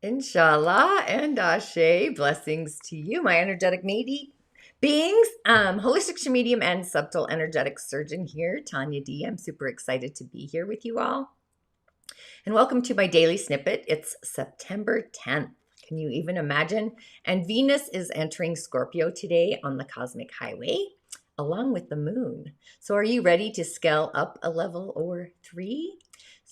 InShalla and Ashe, blessings to you, my energetic beings, holistic Sha'Medium and subtle energetic surgeon here, Tonya D. I'm super excited to be here with you all. And welcome to my daily snippet. It's September 10th. Can you even imagine? And Venus is entering Scorpio today on the cosmic highway, along with the moon. So are you ready to scale up a level or 3?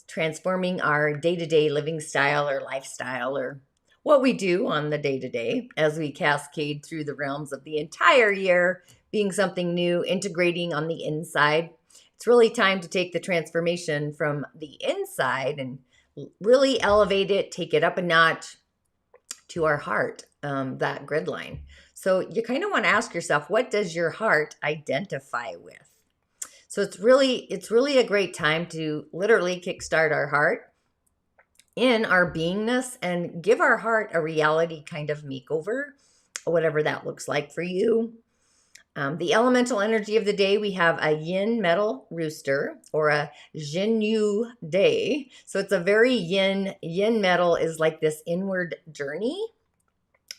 Transforming our day-to-day living style or lifestyle or what we do on the day-to-day as we cascade through the realms of the entire year, being something new, integrating on the inside. It's really time to take the transformation from the inside and really elevate it, take it up a notch to our heart, that grid line. So you kind of want to ask yourself, what does your heart identify with? So it's really a great time to literally kickstart our heart in our beingness and give our heart a reality kind of makeover, whatever that looks like for you. The elemental energy of the day, we have a Yin Metal Rooster or a Xin You day. So it's a very yin metal is like this inward journey.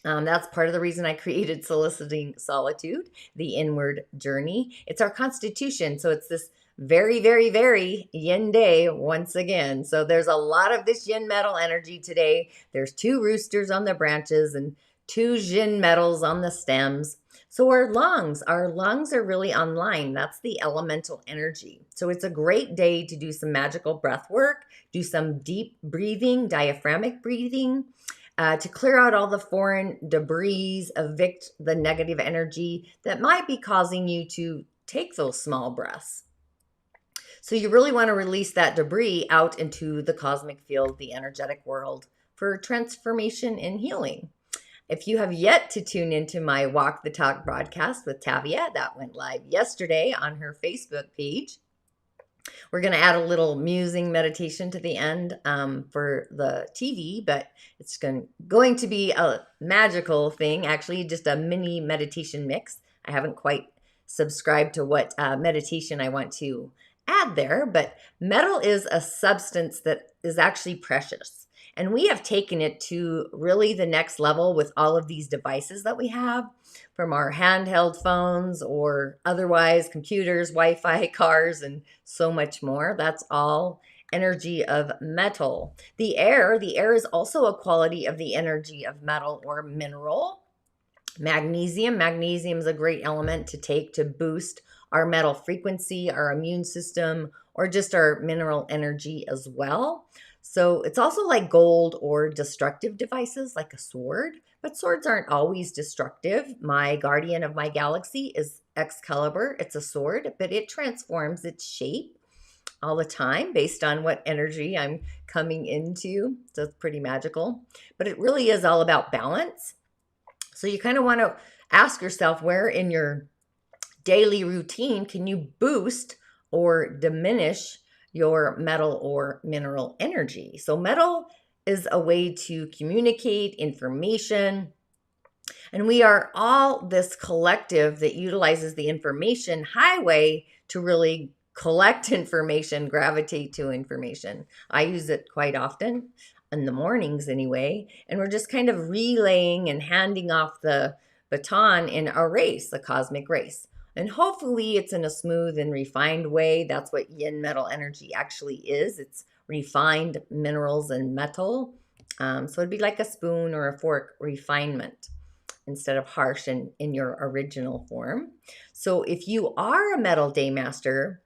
That's part of the reason I created Soliciting Solitude, the inward journey. It's our constitution. So it's this very, very, very yin day once again. So there's a lot of this yin metal energy today. There's 2 roosters on the branches and 2 yin metals on the stems. So our lungs are really online. That's the elemental energy. So it's a great day to do some magical breath work, do some deep breathing, diaphragmic breathing, to clear out all the foreign debris, evict the negative energy that might be causing you to take those small breaths. So you really want to release that debris out into the cosmic field, the energetic world, for transformation and healing. If you have yet to tune into my Walk the Talk broadcast with Tavia, that went live yesterday on her Facebook page. We're going to add a little musing meditation to the end for the TV, but it's going to be a magical thing, actually, just a mini meditation mix. I haven't quite subscribed to what meditation I want to add there, but metal is a substance that is actually precious. And we have taken it to really the next level with all of these devices that we have, from our handheld phones or otherwise computers, Wi-Fi, cars, and so much more. That's all energy of metal. The air is also a quality of the energy of metal or mineral. Magnesium is a great element to take to boost our metal frequency, our immune system, or just our mineral energy as well. So it's also like gold or destructive devices like a sword, but swords aren't always destructive. My guardian of my galaxy is Excalibur. It's a sword, but it transforms its shape all the time based on what energy I'm coming into. So it's pretty magical, but it really is all about balance. So you kind of want to ask yourself, where in your daily routine can you boost or diminish your metal or mineral energy? So metal is a way to communicate information. And we are all this collective that utilizes the information highway to really collect information, gravitate to information. I use it quite often in the mornings anyway. And we're just kind of relaying and handing off the baton in a race, a cosmic race. And hopefully it's in a smooth and refined way. That's what yin metal energy actually is. It's refined minerals and metal. So it'd be like a spoon or a fork refinement instead of harsh in your original form. So if you are a metal day master,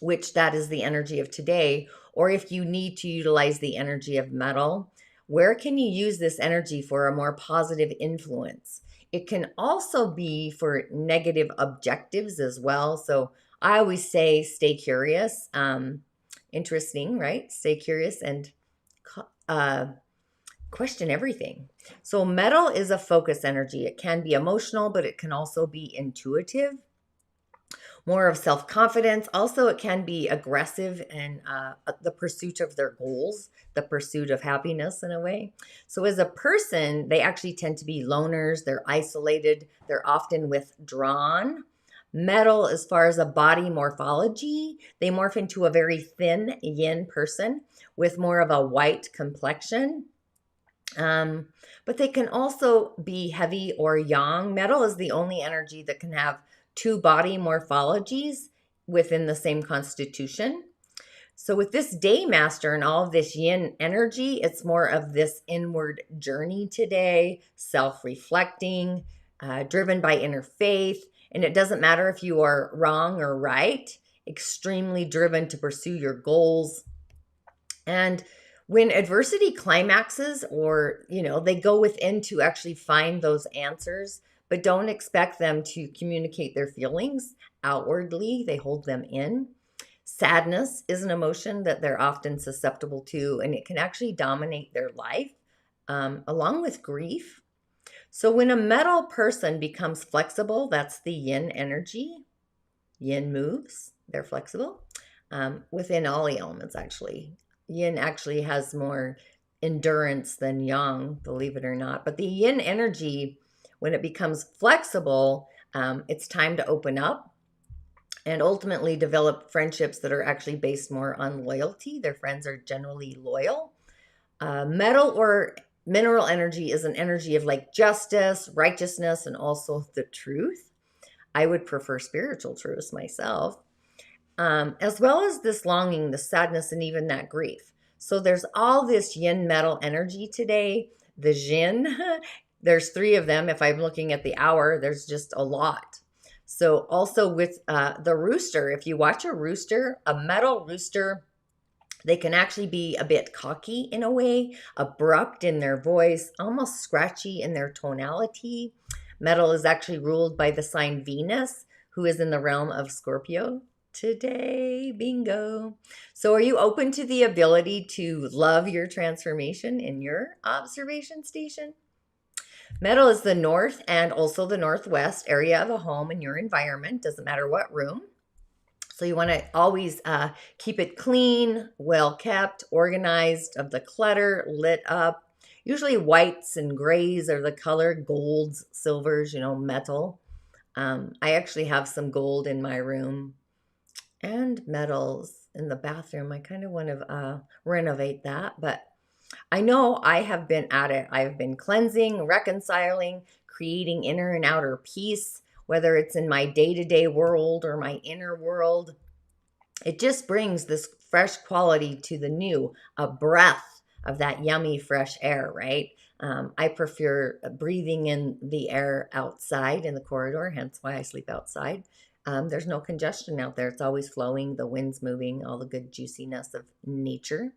which that is the energy of today, or if you need to utilize the energy of metal, where can you use this energy for a more positive influence? It can also be for negative objectives as well. So I always say, stay curious. Interesting, right? Stay curious and question everything. So metal is a focus energy. It can be emotional, but it can also be intuitive. More of self-confidence. Also, it can be aggressive in the pursuit of their goals, the pursuit of happiness in a way. So as a person, they actually tend to be loners. They're isolated. They're often withdrawn. Metal, as far as a body morphology, they morph into a very thin yin person with more of a white complexion. But they can also be heavy or yang. Metal is the only energy that can have two body morphologies within the same constitution. So with this day master and all of this yin energy, it's more of this inward journey today, self-reflecting, driven by inner faith. And it doesn't matter if you are wrong or right, extremely driven to pursue your goals. And when adversity climaxes, or, they go within to actually find those answers, but don't expect them to communicate their feelings outwardly. They hold them in. Sadness is an emotion that they're often susceptible to, and it can actually dominate their life, along with grief. So when a metal person becomes flexible, that's the yin energy. Yin moves, they're flexible, within all the elements, actually. Yin actually has more endurance than yang, believe it or not. But the yin energy, when it becomes flexible, it's time to open up and ultimately develop friendships that are actually based more on loyalty. Their friends are generally loyal. Metal or mineral energy is an energy of like justice, righteousness, and also the truth. I would prefer spiritual truths myself, as well as this longing, the sadness, and even that grief. So there's all this yin metal energy today. The Jin, there's 3 of them. If I'm looking at the hour, there's just a lot. So also with the rooster, if you watch a rooster, a metal rooster, they can actually be a bit cocky in a way, abrupt in their voice, almost scratchy in their tonality. Metal is actually ruled by the sign Venus, who is in the realm of Scorpio today. Bingo. So are you open to the ability to love your transformation in your observation station? Metal is the north and also the northwest area of a home in your environment. Doesn't matter what room. So you want to always keep it clean, well kept, organized, of the clutter, lit up. Usually whites and grays are the color, golds, silvers, metal. I actually have some gold in my room and metals in the bathroom. I kind of want to renovate that, but I know I have been at it. I've been cleansing, reconciling, creating inner and outer peace, whether it's in my day-to-day world or my inner world. It just brings this fresh quality to the new, a breath of that yummy fresh air, right? I prefer breathing in the air outside in the corridor, hence why I sleep outside. There's no congestion out there. It's always flowing. The wind's moving, all the good juiciness of nature.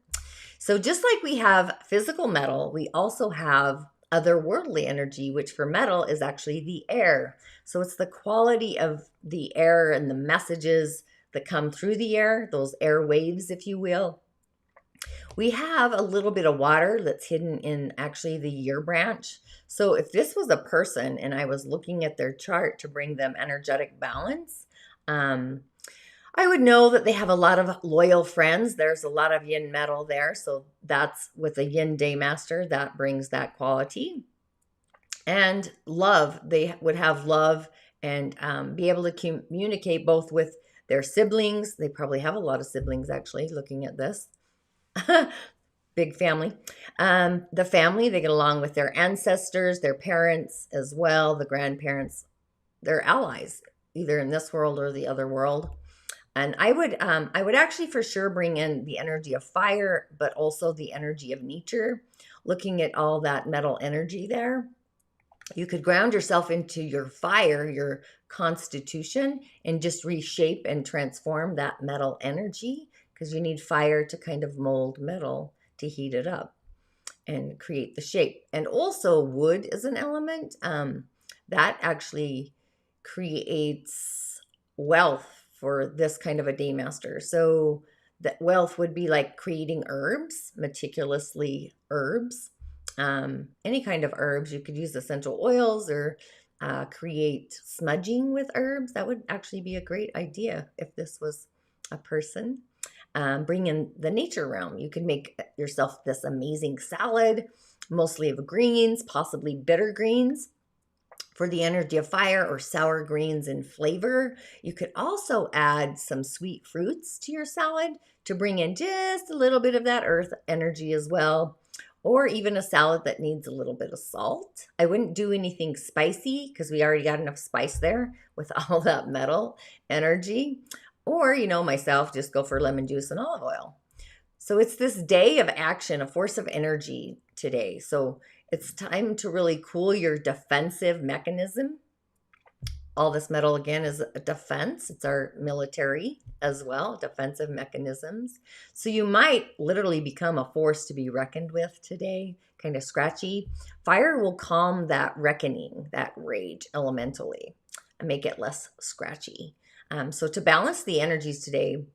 So just like we have physical metal, we also have otherworldly energy, which for metal is actually the air. So it's the quality of the air and the messages that come through the air, those air waves, if you will. We have a little bit of water that's hidden in actually the year branch. So if this was a person and I was looking at their chart to bring them energetic balance, I would know that they have a lot of loyal friends. There's a lot of yin metal there. So that's with a yin day master, that brings that quality. And love, they would have love and be able to communicate both with their siblings. They probably have a lot of siblings, actually, looking at this. Big family. The family, they get along with their ancestors, their parents as well, the grandparents, their allies, either in this world or the other world. And I would actually for sure bring in the energy of fire, but also the energy of nature, looking at all that metal energy there. You could ground yourself into your fire, your constitution, and just reshape and transform that metal energy, because you need fire to kind of mold metal to heat it up and create the shape. And also wood is an element that actually creates wealth for this kind of a day master. So that wealth would be like creating herbs, meticulously herbs, any kind of herbs. You could use essential oils or create smudging with herbs. That would actually be a great idea if this was a person. Bring in the nature realm. You can make yourself this amazing salad, mostly of greens, possibly bitter greens, for the energy of fire, or sour greens in flavor. You could also add some sweet fruits to your salad to bring in just a little bit of that earth energy as well. or even a salad that needs a little bit of salt. I wouldn't do anything spicy because we already got enough spice there with all that metal energy. Or, myself, just go for lemon juice and olive oil. So it's this day of action, a force of energy today. So it's time to really cool your defensive mechanism. All this metal, again, is a defense. It's our military as well, defensive mechanisms. So you might literally become a force to be reckoned with today, kind of scratchy. Fire will calm that reckoning, that rage elementally, and make it less scratchy. So to balance the energies today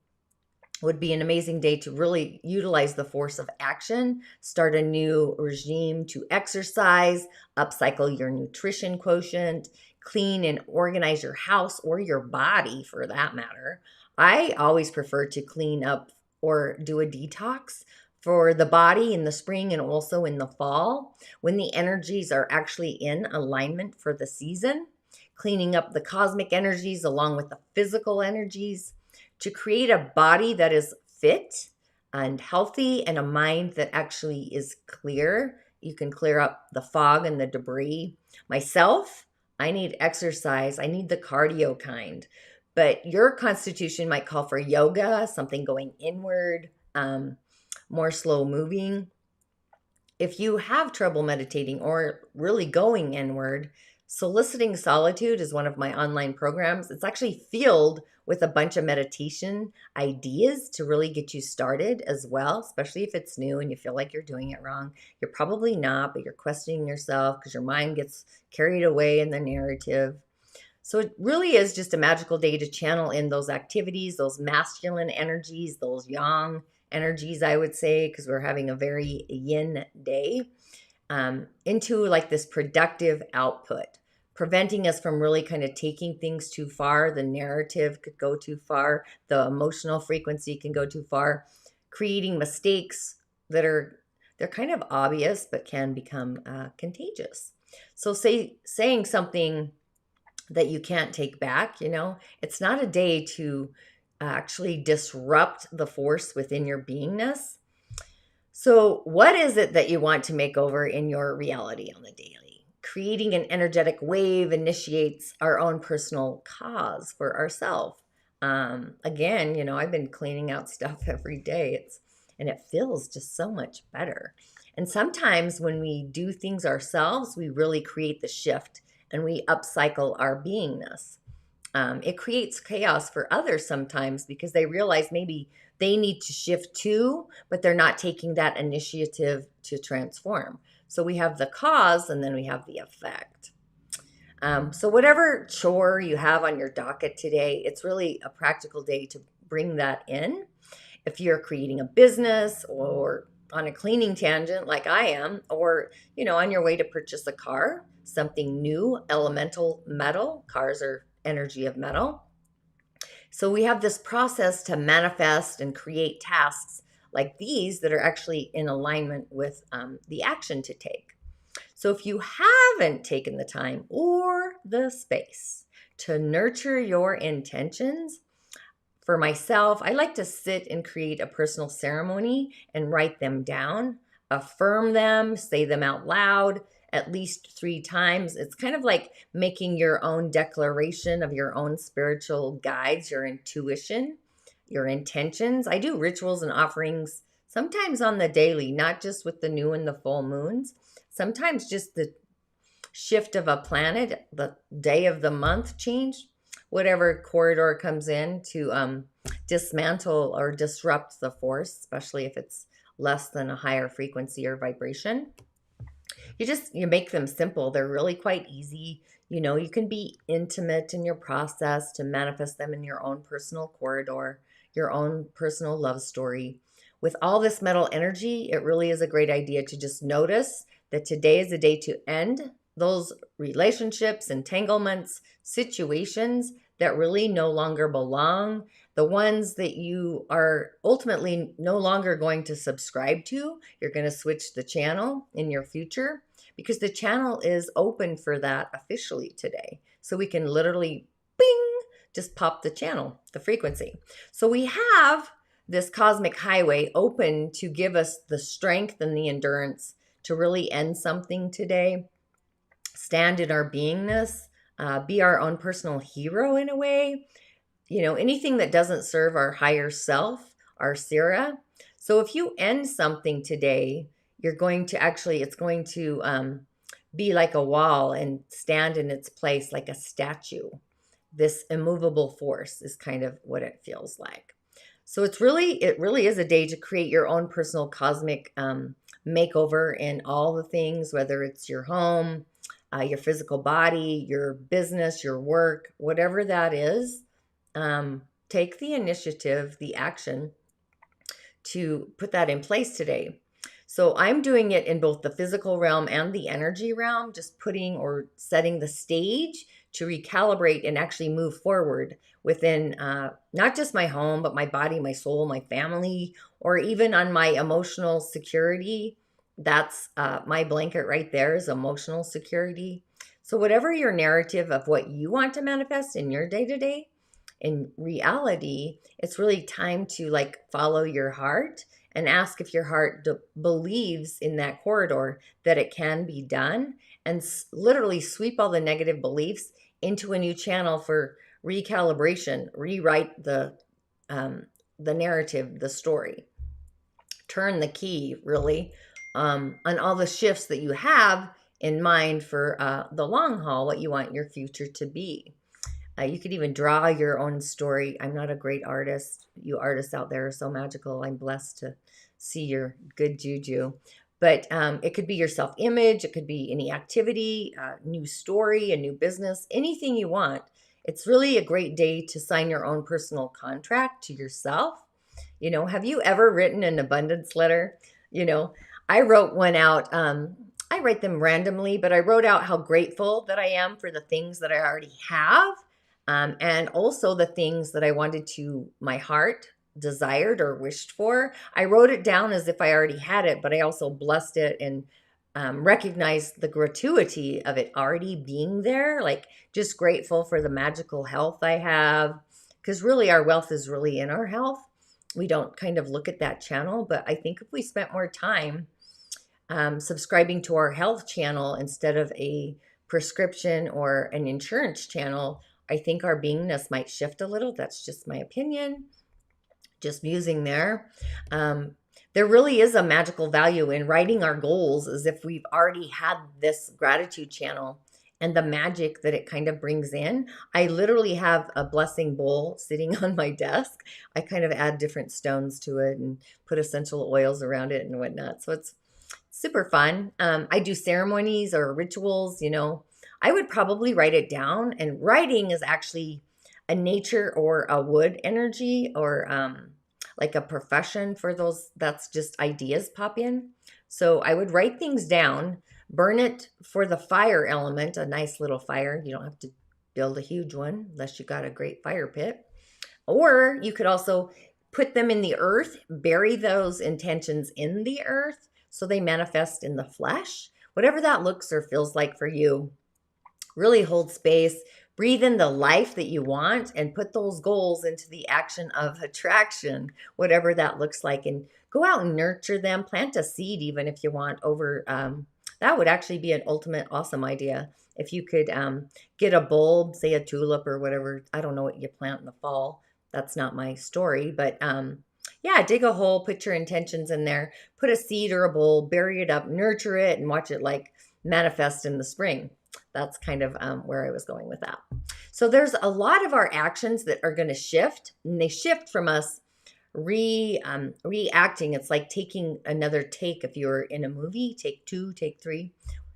would be an amazing day to really utilize the force of action, start a new regime to exercise, upcycle your nutrition quotient, clean and organize your house or your body for that matter. I always prefer to clean up or do a detox for the body in the spring and also in the fall when the energies are actually in alignment for the season, cleaning up the cosmic energies along with the physical energies to create a body that is fit and healthy and a mind that actually is clear. You can clear up the fog and the debris. Myself, I need exercise. I need the cardio kind. But your constitution might call for yoga, something going inward, more slow moving. If you have trouble meditating or really going inward, Soliciting Solitude is one of my online programs. It's actually filled with a bunch of meditation ideas to really get you started as well, especially if it's new and you feel like you're doing it wrong. You're probably not, but you're questioning yourself because your mind gets carried away in the narrative. So it really is just a magical day to channel in those activities, those masculine energies, those yang energies, I would say, because we're having a very yin day, into like this productive output, preventing us from really kind of taking things too far. The narrative could go too far. The emotional frequency can go too far, creating mistakes that they're kind of obvious, but can become contagious. So saying something that you can't take back, it's not a day to actually disrupt the force within your beingness. So what is it that you want to make over in your reality on the daily? Creating an energetic wave initiates our own personal cause for ourselves. Again, I've been cleaning out stuff every day. And it feels just so much better. And sometimes when we do things ourselves, we really create the shift and we upcycle our beingness. It creates chaos for others sometimes because they realize maybe they need to shift too, but they're not taking that initiative to transform. So we have the cause and then we have the effect. So whatever chore you have on your docket today, it's really a practical day to bring that in. If you're creating a business or on a cleaning tangent like I am, or, on your way to purchase a car, something new, elemental metal, cars are energy of metal. So we have this process to manifest and create tasks like these that are actually in alignment with the action to take. So if you haven't taken the time or the space to nurture your intentions, for myself, I like to sit and create a personal ceremony and write them down, affirm them, say them out loud at least 3 times. It's kind of like making your own declaration of your own spiritual guides, your intuition, your intentions. I do rituals and offerings sometimes on the daily, not just with the new and the full moons. Sometimes just the shift of a planet, the day of the month change, whatever corridor comes in to dismantle or disrupt the force, especially if it's less than a higher frequency or vibration. You make them simple. They're really quite easy. You can be intimate in your process to manifest them in your own personal corridor, your own personal love story. With all this metal energy, it really is a great idea to just notice that today is a day to end those relationships, entanglements, situations that really no longer belong, the ones that you are ultimately no longer going to subscribe to. You're going to switch the channel in your future because the channel is open for that officially today. So we can literally, bing, just pop the channel, the frequency. So we have this cosmic highway open to give us the strength and the endurance to really end something today, stand in our beingness, be our own personal hero in a way, anything that doesn't serve our higher self, our Sira. So if you end something today, it's going to be like a wall and stand in its place like a statue. This immovable force is kind of what it feels like. So it really is a day to create your own personal cosmic makeover in all the things, whether it's your home, your physical body, your business, your work, whatever that is. Take the initiative, the action to put that in place today. So I'm doing it in both the physical realm and the energy realm, just putting or setting the stage to recalibrate and actually move forward within not just my home, but my body, my soul, my family, or even on my emotional security. That's my blanket right there is emotional security. So whatever your narrative of what you want to manifest in your day-to-day, in reality, it's really time to follow your heart and ask if your heart believes in that corridor that it can be done, and literally sweep all the negative beliefs into a new channel for recalibration, rewrite the narrative, the story, turn the key really on all the shifts that you have in mind for the long haul, what you want your future to be. You could even draw your own story. I'm not a great artist. You artists out there are so magical. I'm blessed to see your good juju. But it could be your self-image. It could be any activity, new story, a new business, anything you want. It's really a great day to sign your own personal contract to yourself. Have you ever written an abundance letter? I wrote one out. I write them randomly, but I wrote out how grateful that I am for the things that I already have. And also the things that I wanted my heart desired or wished for. I wrote it down as if I already had it, but I also blessed it and recognized the gratuity of it already being there. Just grateful for the magical health I have, because really our wealth is really in our health. We don't kind of look at that channel, but I think if we spent more time subscribing to our health channel instead of a prescription or an insurance channel, I think our beingness might shift a little. That's just my opinion. Just musing there. There really is a magical value in writing our goals as if we've already had this gratitude channel and the magic that it kind of brings in. I literally have a blessing bowl sitting on my desk. I kind of add different stones to it and put essential oils around it and whatnot. So it's super fun. I do ceremonies or rituals, I would probably write it down. And writing is actually a nature or a wood energy, or like a profession for those. That's just ideas pop in. So I would write things down, burn it for the fire element, a nice little fire. You don't have to build a huge one unless you got a great fire pit. Or you could also put them in the earth, bury those intentions in the earth so they manifest in the flesh. Whatever that looks or feels like for you. Really hold space, breathe in the life that you want, and put those goals into the action of attraction, whatever that looks like, and go out and nurture them. Plant a seed even if you want over. That would actually be an ultimate awesome idea. If you could get a bulb, say a tulip or whatever. I don't know what you plant in the fall. That's not my story, but yeah, dig a hole, put your intentions in there, put a seed or a bulb, bury it up, nurture it, and watch it manifest in the spring. That's kind of where I was going with that. So there's a lot of our actions that are going to shift, and they shift from us reacting. It's like taking another take. If you're in a movie, take 2, take 3.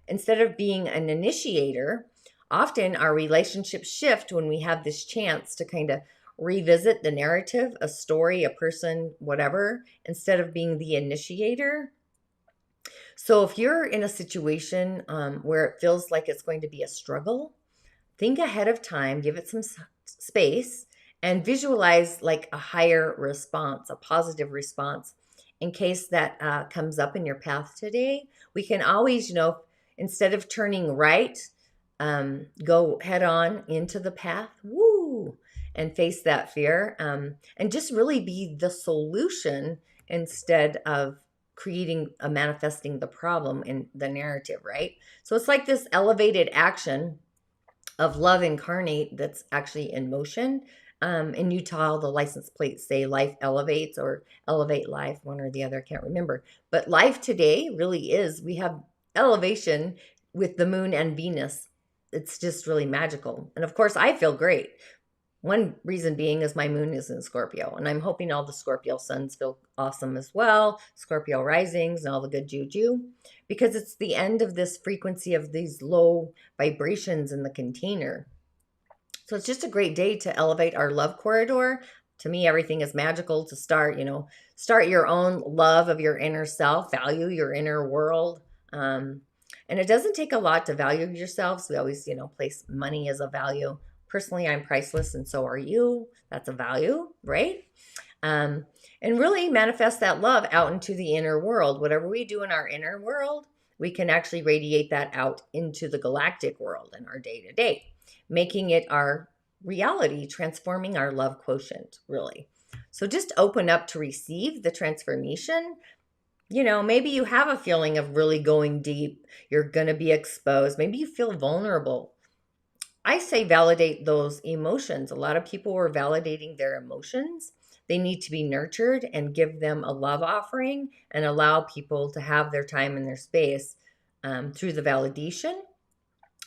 Instead of being an initiator, often our relationships shift when we have this chance to kind of revisit the narrative, a story, a person, whatever, instead of being the initiator. So if you're in a situation where it feels like it's going to be a struggle, think ahead of time, give it some space, and visualize a higher response, a positive response. In case that comes up in your path today, we can always, instead of turning right, go head on into the path. Woo! and face that fear, and just really be the solution instead of creating manifesting the problem in the narrative, right? So it's like this elevated action of love incarnate that's actually in motion. In Utah, the license plates say life elevates or elevate life, one or the other, I can't remember. But life today really is, we have elevation with the moon and Venus. It's just really magical. And of course, I feel great. One reason being is my moon is in Scorpio, and I'm hoping all the Scorpio suns feel awesome as well, Scorpio risings and all the good juju, because it's the end of this frequency of these low vibrations in the container. So it's just a great day to elevate our love corridor. To me, everything is magical to start, start your own love of your inner self, value your inner world. And it doesn't take a lot to value yourself. So we always, place money as a value. Personally, I'm priceless and so are you. That's a value, right? And really manifest that love out into the inner world. Whatever we do in our inner world, we can actually radiate that out into the galactic world in our day to day, making it our reality, transforming our love quotient, really. So just open up to receive the transformation. Maybe you have a feeling of really going deep. You're going to be exposed. Maybe you feel vulnerable. I say validate those emotions. A lot of people are validating their emotions. They need to be nurtured and give them a love offering and allow people to have their time and their space through the validation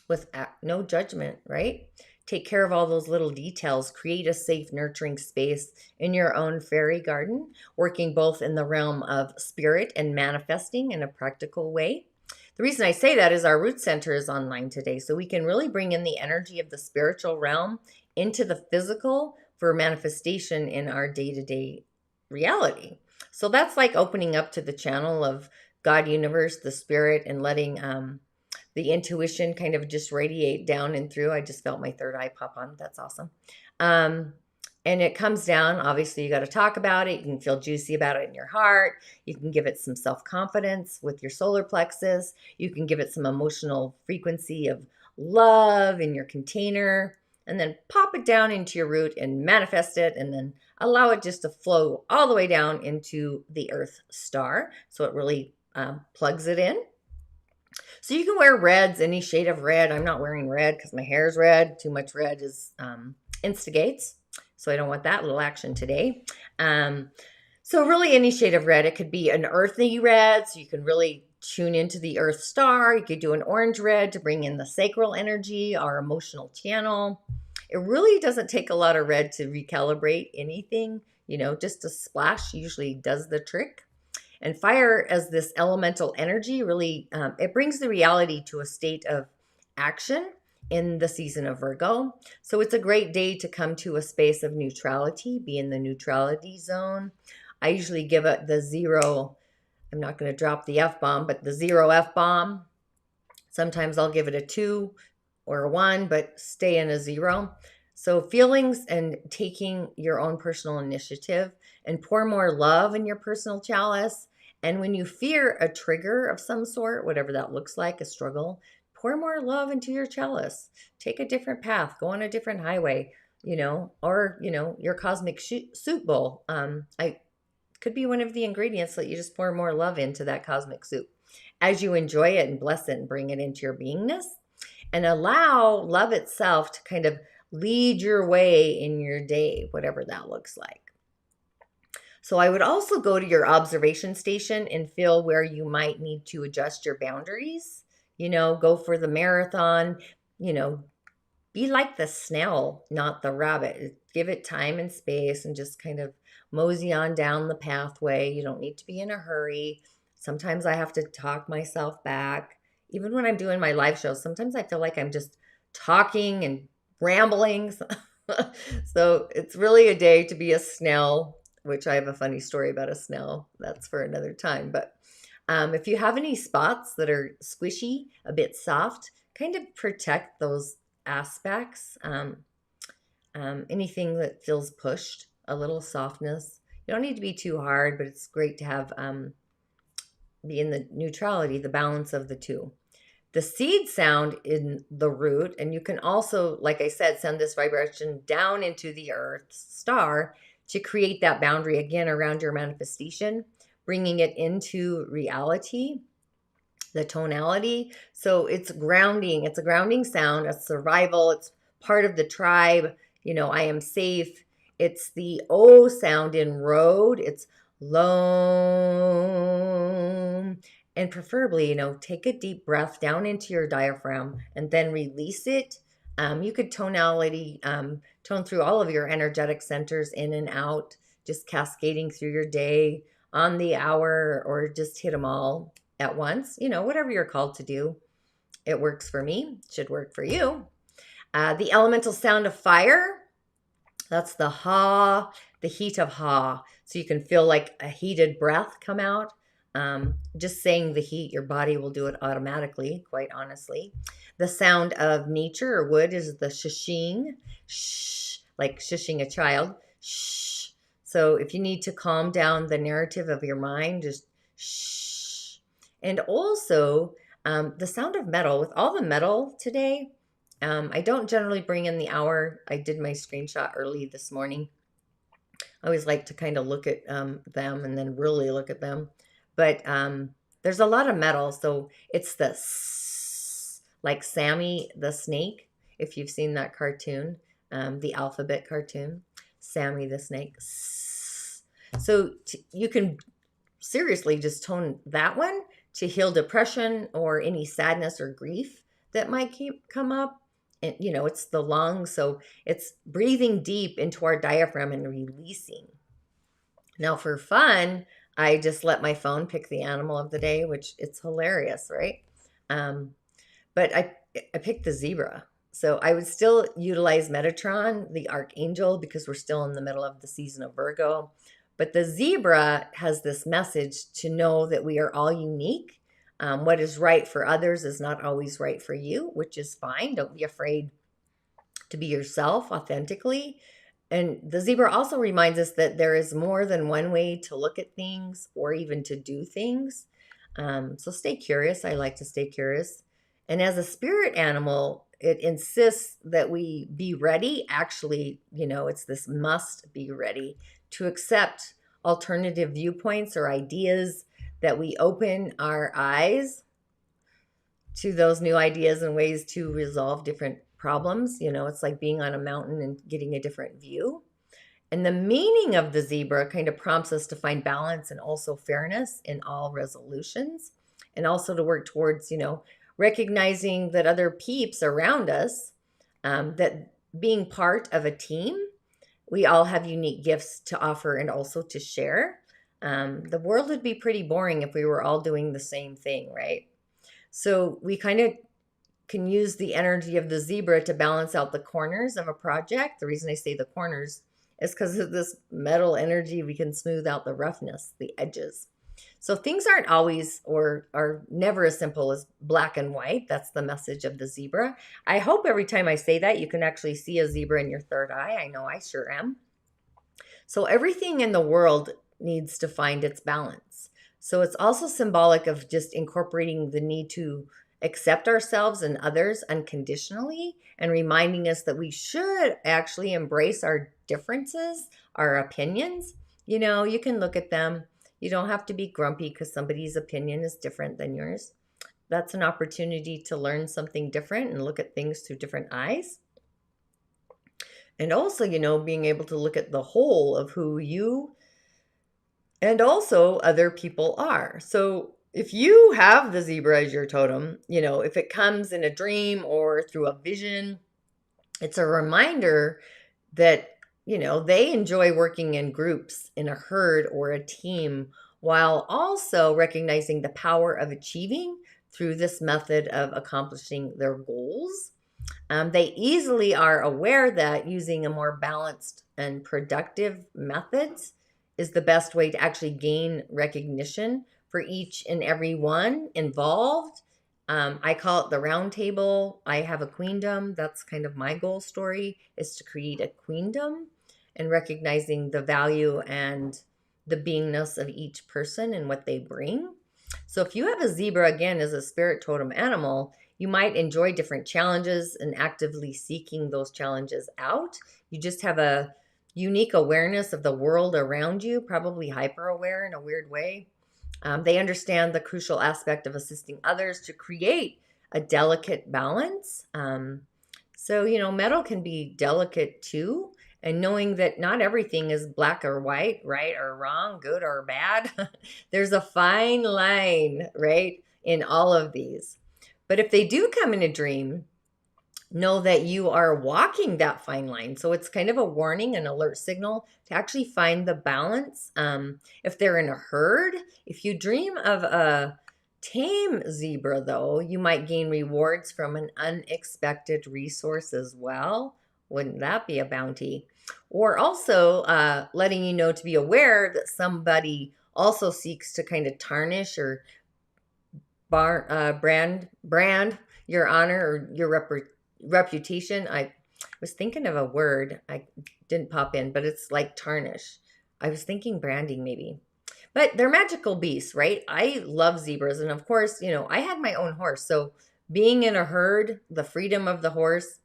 with no judgment, right? Take care of all those little details. Create a safe, nurturing space in your own fairy garden, working both in the realm of spirit and manifesting in a practical way. The reason I say that is our root center is online today, so we can really bring in the energy of the spiritual realm into the physical for manifestation in our day-to-day reality. So that's like opening up to the channel of God, universe, the spirit, and letting the intuition kind of just radiate down and through. I just felt my third eye pop on. That's awesome. And it comes down, obviously you got to talk about it. You can feel juicy about it in your heart. You can give it some self-confidence with your solar plexus. You can give it some emotional frequency of love in your container, and then pop it down into your root and manifest it, and then allow it just to flow all the way down into the Earth star. So it really plugs it in. So you can wear reds, any shade of red. I'm not wearing red because my hair is red. Too much red is instigates. So I don't want that little action today. So really any shade of red. It could be an earthy red, so you can really tune into the Earth star. You could do an orange red to bring in the sacral energy, our emotional channel. It really doesn't take a lot of red to recalibrate anything. Just a splash usually does the trick. And fire as this elemental energy really, it brings the reality to a state of action in the season of Virgo. So it's a great day to come to a space of neutrality, be in the neutrality zone. I usually give it the 0, I'm not going to drop the F-bomb, but the 0 F-bomb. Sometimes I'll give it a 2 or a 1, but stay in a 0. So feelings and taking your own personal initiative and pour more love in your personal chalice. And when you fear a trigger of some sort, whatever that looks like, a struggle, pour more love into your chalice. Take a different path, go on a different highway, or, your cosmic soup bowl. I could be one of the ingredients that you just pour more love into that cosmic soup as you enjoy it and bless it and bring it into your beingness, and allow love itself to kind of lead your way in your day, whatever that looks like. So I would also go to your observation station and feel where you might need to adjust your boundaries. Go for the marathon, be like the snail, not the rabbit. Give it time and space and just kind of mosey on down the pathway. You don't need to be in a hurry. Sometimes I have to talk myself back. Even when I'm doing my live shows, sometimes I feel like I'm just talking and rambling. So it's really a day to be a snail, which I have a funny story about a snail. That's for another time. But if you have any spots that are squishy, a bit soft, kind of protect those aspects. Anything that feels pushed, a little softness. You don't need to be too hard, but it's great to have be in the neutrality, the balance of the two. the seed sound in the root. And you can also, like I said, send this vibration down into the earth star to create that boundary again around your manifestation, bringing it into reality, the tonality. So it's grounding. It's a grounding sound, a survival. It's part of the tribe. I am safe. It's the O sound in road. It's loam. And preferably, take a deep breath down into your diaphragm and then release it. You could tone through all of your energetic centers in and out, just cascading through your day on the hour, or just hit them all at once. Whatever you're called to do. It works for me. Should work for you. The elemental sound of fire. That's the ha, the heat of ha. So you can feel like a heated breath come out. Just saying the heat, your body will do it automatically, quite honestly. The sound of nature or wood is the shhishing, shh, like shhishing a child. Shh. So if you need to calm down the narrative of your mind, just shh. And also the sound of metal. With all the metal today, I don't generally bring in the hour. I did my screenshot early this morning. I always like to kind of look at them and then really look at them. But there's a lot of metal. So it's the like Sammy the snake, if you've seen that cartoon, the alphabet cartoon, Sammy the snake. So you can seriously just tone that one to heal depression or any sadness or grief that might come up. And, it's the lungs. So it's breathing deep into our diaphragm and releasing. Now for fun, I just let my phone pick the animal of the day, which it's hilarious, right? But I picked the zebra. So I would still utilize Metatron, the archangel, because we're still in the middle of the season of Virgo. But the zebra has this message to know that we are all unique. What is right for others is not always right for you, which is fine. Don't be afraid to be yourself authentically. And the zebra also reminds us that there is more than one way to look at things or even to do things. So stay curious. I like to stay curious. And as a spirit animal, it insists that we be ready. Actually, it's this must be ready to accept alternative viewpoints or ideas, that we open our eyes to those new ideas and ways to resolve different problems. It's like being on a mountain and getting a different view. And the meaning of the zebra kind of prompts us to find balance and also fairness in all resolutions, and also to work towards, recognizing that other peeps around us, that being part of a team, we all have unique gifts to offer and also to share. The world would be pretty boring if we were all doing the same thing, right? So we kind of can use the energy of the zebra to balance out the corners of a project. The reason I say the corners is because of this metal energy. We can smooth out the roughness, the edges. So things aren't always or are never as simple as black and white. That's the message of the zebra. I hope every time I say that, you can actually see a zebra in your third eye. I know I sure am. So everything in the world needs to find its balance. So it's also symbolic of just incorporating the need to accept ourselves and others unconditionally, and reminding us that we should actually embrace our differences, our opinions. You can look at them. You don't have to be grumpy because somebody's opinion is different than yours. That's an opportunity to learn something different and look at things through different eyes. And also, being able to look at the whole of who you and also other people are. So if you have the zebra as your totem, if it comes in a dream or through a vision, it's a reminder that, they enjoy working in groups, in a herd or a team, while also recognizing the power of achieving through this method of accomplishing their goals. They easily are aware that using a more balanced and productive methods is the best way to actually gain recognition for each and every one involved. I call it the round table. I have a queendom. That's kind of my goal story, is to create a queendom, and recognizing the value and the beingness of each person and what they bring. So if you have a zebra, again, as a spirit totem animal, You might enjoy different challenges and actively seeking those challenges out. You just have a unique awareness of the world around you, probably hyper aware in a weird way. They understand the crucial aspect of assisting others to create a delicate balance. So, metal can be delicate too. And knowing that not everything is black or white, right or wrong, good or bad. There's a fine line, right, in all of these. But if they do come in a dream, know that you are walking that fine line. So it's kind of a warning, an alert signal to actually find the balance. If they're in a herd, if you dream of a tame zebra, though, you might gain rewards from an unexpected resource as well. Wouldn't that be a bounty? Or also letting you know to be aware that somebody also seeks to kind of tarnish or brand your honor or your reputation. I was thinking of a word. I didn't pop in, but it's like tarnish. I was thinking branding maybe. But they're magical beasts, right? I love zebras. And of course, I had my own horse. So being in a herd, the freedom of the horse,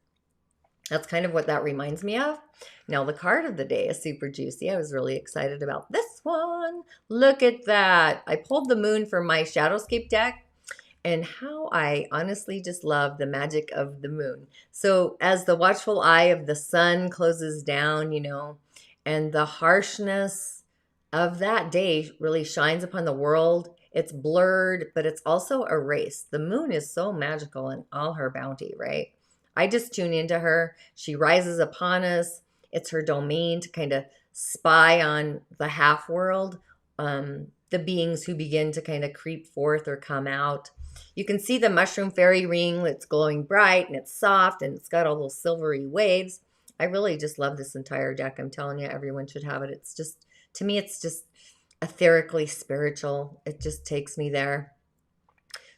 that's kind of what that reminds me of. Now, the card of the day is super juicy. I was really excited about this one. Look at that. I pulled the moon from my Shadowscape deck. And how I honestly just love the magic of the moon. So as the watchful eye of the sun closes down, and the harshness of that day really shines upon the world, it's blurred, but it's also erased. The moon is so magical in all her bounty, right? I just tune into her. She rises upon us. It's her domain to kind of spy on the half world, the beings who begin to kind of creep forth or come out. You can see the mushroom fairy ring. It's glowing bright and it's soft and it's got all those silvery waves. I really just love this entire deck. I'm telling you, everyone should have it. It's just, to me, it's just etherically spiritual. It just takes me there.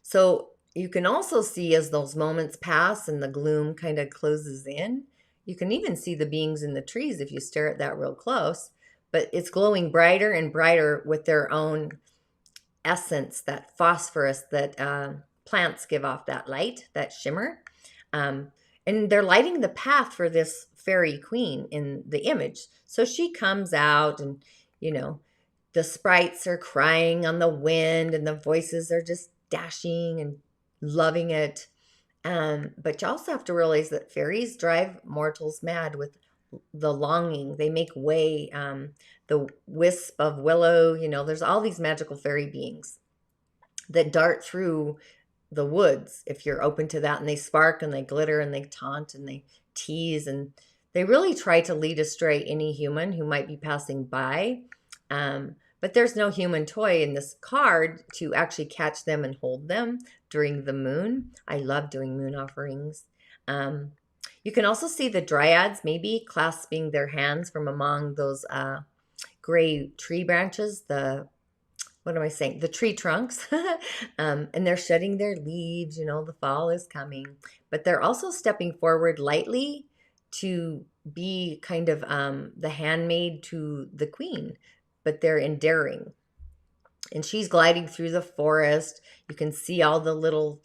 So you can also see as those moments pass and the gloom kind of closes in, you can even see the beings in the trees if you stare at that real close. But it's glowing brighter and brighter with their own essence, that phosphorus that plants give off, that light, that shimmer. And they're lighting the path for this fairy queen in the image. So she comes out and, the sprites are crying on the wind and the voices are just dashing and loving it. But you also have to realize that fairies drive mortals mad with the longing. They make way, the wisp of willow, there's all these magical fairy beings that dart through the woods if you're open to that, and they spark and they glitter and they taunt and they tease, and they really try to lead astray any human who might be passing by. But there's no human toy in this card to actually catch them and hold them during the moon. I love doing moon offerings. You can also see the dryads maybe clasping their hands from among those gray tree branches, the tree trunks. And they're shedding their leaves, the fall is coming. But they're also stepping forward lightly to be kind of the handmaid to the queen, but they're endearing. And she's gliding through the forest. You can see all the little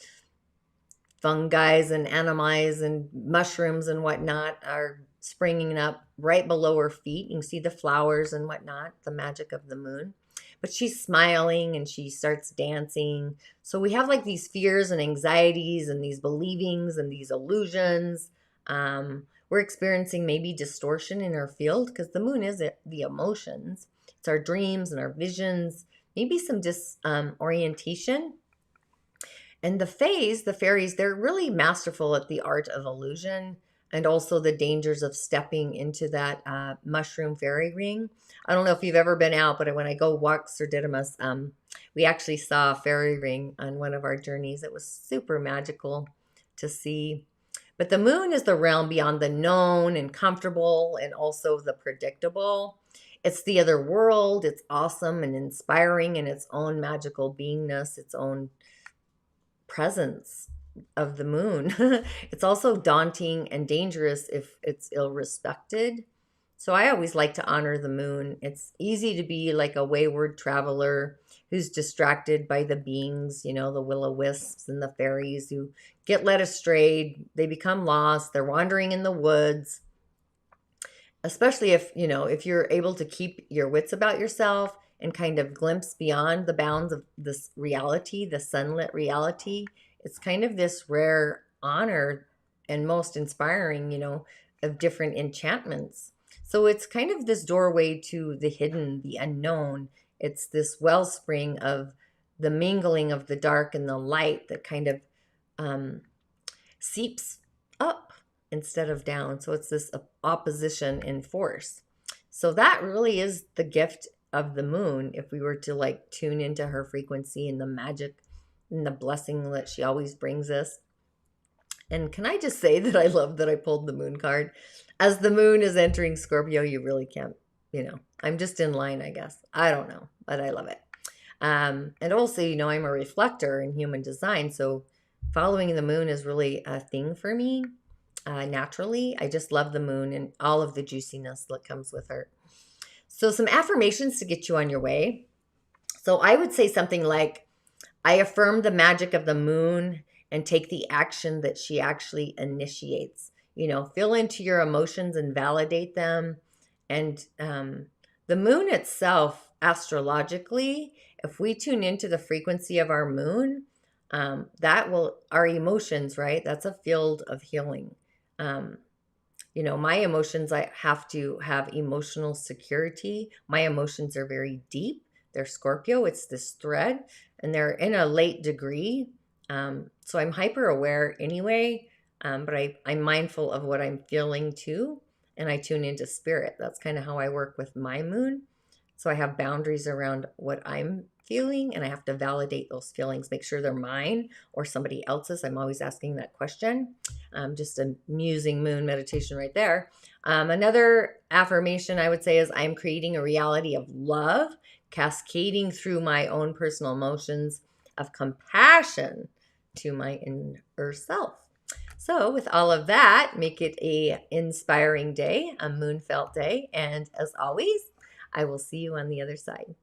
fungi and animals and mushrooms and whatnot are springing up right below her feet. You can see the flowers and whatnot, the magic of the moon. But she's smiling and she starts dancing. So we have like these fears and anxieties and these believings and these illusions. We're experiencing maybe distortion in our field because the moon is the emotions. It's our dreams and our visions, maybe some disorientation. And the fairies, they're really masterful at the art of illusion and also the dangers of stepping into that mushroom fairy ring. I don't know if you've ever been out, but when I go walk Sir Didymus, we actually saw a fairy ring on one of our journeys. It was super magical to see. But the moon is the realm beyond the known and comfortable and also the predictable. It's the other world. It's awesome and inspiring in its own magical beingness, its own presence of the moon. It's also daunting and dangerous if it's ill-respected. So I always like to honor the moon. It's easy to be like a wayward traveler who's distracted by the beings, you know, the will-o-wisps and the fairies who get led astray. They become lost. They're wandering in the woods. Especially if, you know, if you're able to keep your wits about yourself and kind of glimpse beyond the bounds of this reality, the sunlit reality, it's kind of this rare honor and most inspiring, you know, of different enchantments. So it's kind of this doorway to the hidden, the unknown. It's this wellspring of the mingling of the dark and the light that kind of seeps up instead of down. So it's this opposition in force. So that really is the gift of the moon. If we were to like tune into her frequency and the magic and the blessing that she always brings us. And can I just say that I love that I pulled the moon card? As the moon is entering Scorpio, you really can't, you know, I'm just in line, I guess. I don't know, but I love it. And also, you know, I'm a reflector in human design. So following the moon is really a thing for me. Naturally, I just love the moon and all of the juiciness that comes with her. So some affirmations to get you on your way. So I would say something like, I affirm the magic of the moon and take the action that she actually initiates. You know, feel into your emotions and validate them. And the moon itself, astrologically, if we tune into the frequency of our moon, that will, our emotions, right? That's a field of healing. You know, my emotions, I have to have emotional security. My emotions are very deep. They're Scorpio. It's this thread, and they're in a late degree. So I'm hyper aware anyway, but I'm mindful of what I'm feeling too. And I tune into spirit. That's kind of how I work with my moon. So I have boundaries around what I'm feeling, and I have to validate those feelings, make sure they're mine or somebody else's. I'm always asking that question. Just a musing moon meditation right there. Another affirmation I would say is, I'm creating a reality of love, cascading through my own personal emotions of compassion to my inner self. So with all of that, make it a inspiring day, a moon felt day. And as always, I will see you on the other side.